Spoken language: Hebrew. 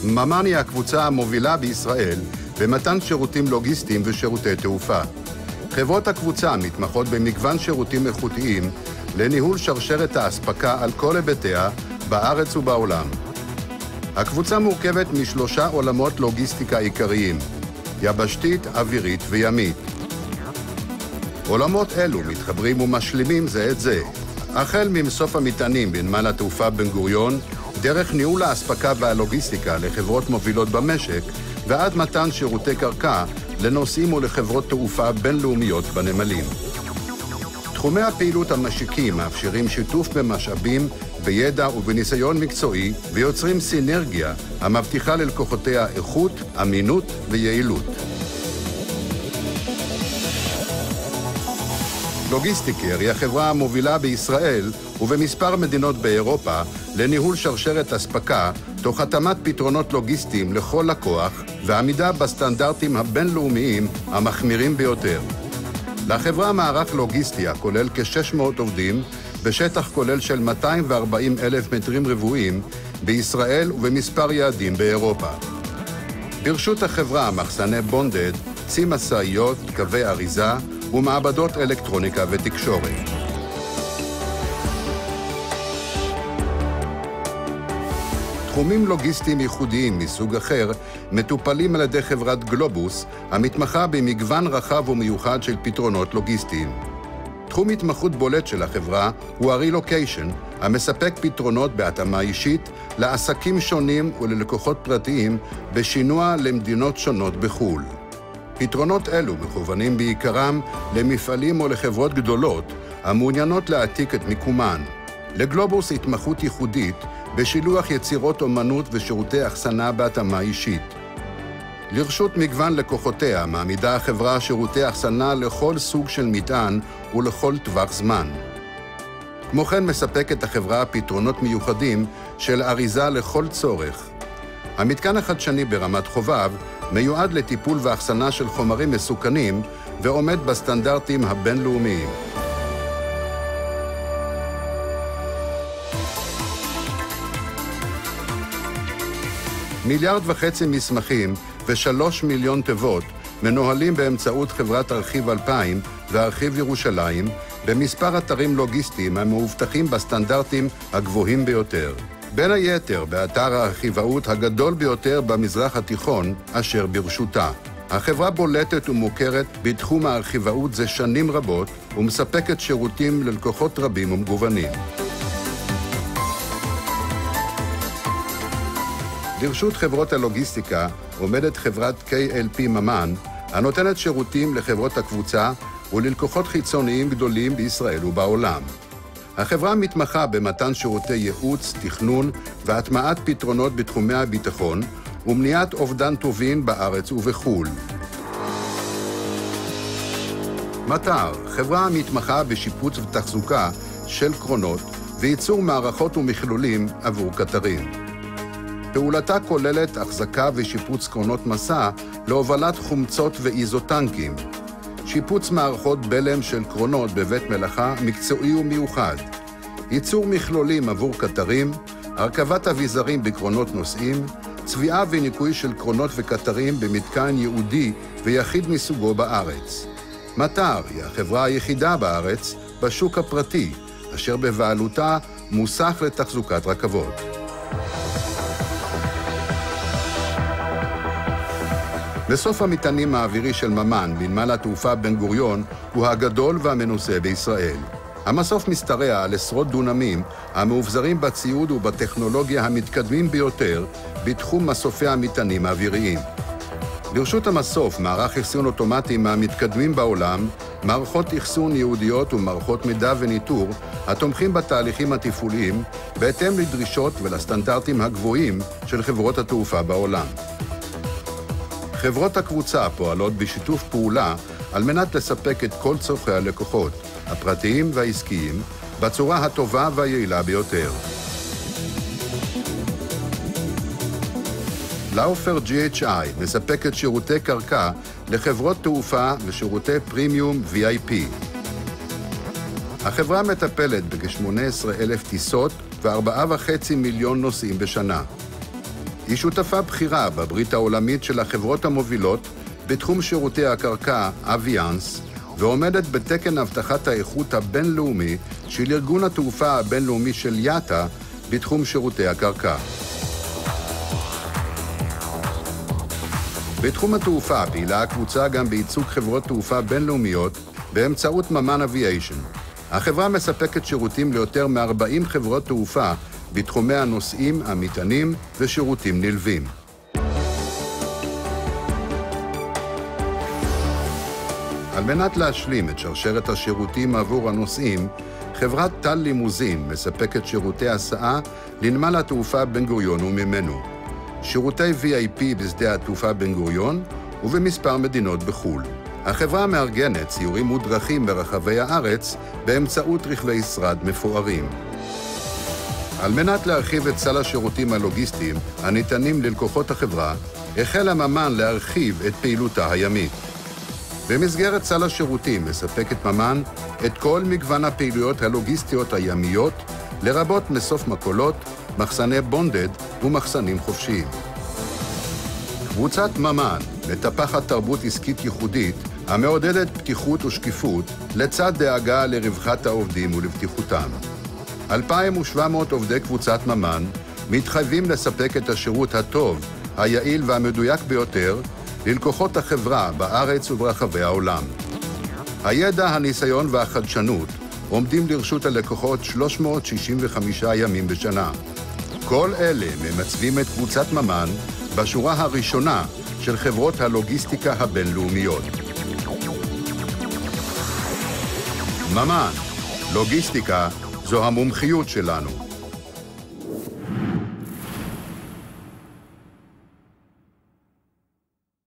ממן היא הקבוצה המובילה בישראל במתן שירותים לוגיסטיים ושירותי תעופה. חברות הקבוצה מתמחות במגוון שירותים איכותיים לניהול שרשרת האספקה על כל היבטיה בארץ ובעולם. הקבוצה מורכבת משלושה עולמות לוגיסטיקה עיקריים, יבשתית, אווירית וימית. עולמות אלו מתחברים ומשלימים זה את זה, החל ממסוף המטענים בנמל התעופה בן גוריון, דרך ניהול האספקה והלוגיסטיקה לחברות מובילות במשק, ועד מתן שירותי קרקע לנוסעים ולחברות תעופה בינלאומיות בנמלים. תחומי הפעילות המשיקים מאפשרים שיתוף במשאבים, בידע ובניסיון מקצועי, ויוצרים סינרגיה המבטיחה ללקוחותיה איכות, אמינות ויעילות. לוגיסטיקר היא החברה המובילה בישראל ובמספר מדינות באירופה לניהול שרשרת אספקה תוך התאמת פתרונות לוגיסטיים לכל לקוח ועמידה בסטנדרטים הבינלאומיים המחמירים ביותר. לחברה מערך לוגיסטי הכולל כ-600 עובדים בשטח כולל של 240,000 מטרים רבועים בישראל ובמספר יעדים באירופה. ברשות החברה מחסני בונדד, צי משאיות, קווי אריזה ומעבדות אלקטרוניקה ותקשורת. תחומים לוגיסטיים ייחודיים מסוג אחר מטופלים על ידי חברת גלובוס, המתמחה במגוון רחב ומיוחד של פתרונות לוגיסטיים. תחום התמחות בולט של החברה הוא הרילוקיישן, המספק פתרונות בהתאמה אישית לעסקים שונים וללקוחות פרטיים בשינוע למדינות שונות בחו"ל. פתרונות אלו מכוונים בעיקרם למפעלים או לחברות גדולות המעוניינות להעתיק את מיקומן. לגלובוס התמחות ייחודית בשילוח יצירות אומנות ושירותי אחסנה בהתאמה אישית. לרשות מגוון לקוחותיה מעמידה החברה שירותי אחסנה לכל סוג של מטען ולכל טווח זמן. כמו כן מספקת החברה פתרונות מיוחדים של אריזה לכל צורך. המתקן החדשני ברמת חובב מיועד לטיפול ואחסנה של חומרים מסוכנים ועומד בסטנדרטים הבינלאומיים. מיליארד וחצי מסמכים ו3 מיליון תיבות מנוהלים באמצעות חברת ארכיב 2000 וארכיב ירושלים במספר אתרים לוגיסטיים המאובטחים בסטנדרטים הגבוהים ביותר. בין היתר באתר הארכיבאות הגדול ביותר במזרח התיכון אשר ברשותה. החברה בולטת ומוכרת בתחום הארכיבאות זה שנים רבות ומספקת שירותים ללקוחות רבים ומגוונים. לרשות חברות הלוגיסטיקה עומדת חברת KLP ממן, הנותנת שירותים לחברות הקבוצה וללקוחות חיצוניים גדולים בישראל ובעולם. החברה מתמחה במתן שירותי ייעוץ, תכנון והטמעת פתרונות בתחומי הביטחון ומניעת אובדן טובין בארץ ובחו"ל. מטר, חברה המתמחה בשיפוץ ותחזוקה של קרונות וייצור מערכות ומכלולים עבור קטרים. פעולתה כוללת החזקה ושיפוץ קרונות מסע להובלת חומצות ואיזוטנקים, שיפוץ מערכות בלם של קרונות בבית מלאכה מקצועי ומיוחד, ייצור מכלולים עבור קטרים, הרכבת אביזרים בקרונות נוסעים, צביעה וניקוי של קרונות וקטרים במתקן ייעודי ויחיד מסוגו בארץ. מטר היא החברה היחידה בארץ בשוק הפרטי, אשר בבעלותה מוסך לתחזוקת רכבות. מסוף המטענים האווירי של ממן בנמל התעופה בן גוריון הוא הגדול והמנוסה בישראל. המסוף משתרע על עשרות דונמים המאובזרים בציוד ובטכנולוגיה המתקדמים ביותר בתחום מסופי המטענים האוויריים. לרשות המסוף מערך אחסון אוטומטי מהמתקדמים בעולם, מערכות אחסון ייעודיות ומערכות מידע וניטור התומכים בתהליכים התפעוליים בהתאם לדרישות ולסטנדרטים הגבוהים של חברות התעופה בעולם. חברות הקבוצה פועלות בשיתוף פעולה על מנת לספק את כל צורכי הלקוחות, הפרטיים והעסקיים, בצורה הטובה והיעילה ביותר. לאופר GHI מספקת שירותי קרקע לחברות תעופה ושירותי פרימיום VIP. החברה מטפלת בכ-18,000 טיסות ו4.5 מיליון נוסעים בשנה. היא שותפה בכירה בברית העולמית של החברות המובילות בתחום שירותי הקרקע אביאנס, ועומדת בתקן הבטחת האיכות הבינלאומי של ארגון התעופה הבינלאומי של יאטה בתחום שירותי הקרקע. בתחום התעופה פעילה הקבוצה גם בייצוג חברות תעופה בינלאומיות באמצעות ממן אביאיישן. החברה מספקת שירותים ליותר מ-40 חברות תעופה בתחומי הנוסעים, המטענים ושירותים נלווים. על מנת להשלים את שרשרת השירותים עבור הנוסעים, חברת טל לימוזין מספקת שירותי הסעה לנמל התעופה בן גוריון וממנו, שירותי VIP בשדה התעופה בן גוריון ובמספר מדינות בחו"ל. החברה מארגנת סיורים מודרכים ברחבי הארץ באמצעות רכבי שרד מפוארים. על מנת להרחיב את סל השירותים הלוגיסטיים הניתנים ללקוחות החברה, החל הממן להרחיב את פעילותה הימית. במסגרת סל השירותים מספקת ממן את כל מגוון הפעילויות הלוגיסטיות הימיות, לרבות מסוף מקולות, מחסני בונדד ומחסנים חופשיים. קבוצת ממן מטפחת תרבות עסקית ייחודית המעודדת פתיחות ושקיפות לצד דאגה לרווחת העובדים ולבטיחותם. 2,700 עובדי קבוצת ממן מתחייבים לספק את השירות הטוב, היעיל והמדויק ביותר ללקוחות החברה בארץ וברחבי העולם. הידע, הניסיון והחדשנות עומדים לרשות הלקוחות 365 ימים בשנה. כל אלה ממצבים את קבוצת ממן בשורה הראשונה של חברות הלוגיסטיקה הבינלאומיות. ממן, לוגיסטיקה זו המומחיות שלנו.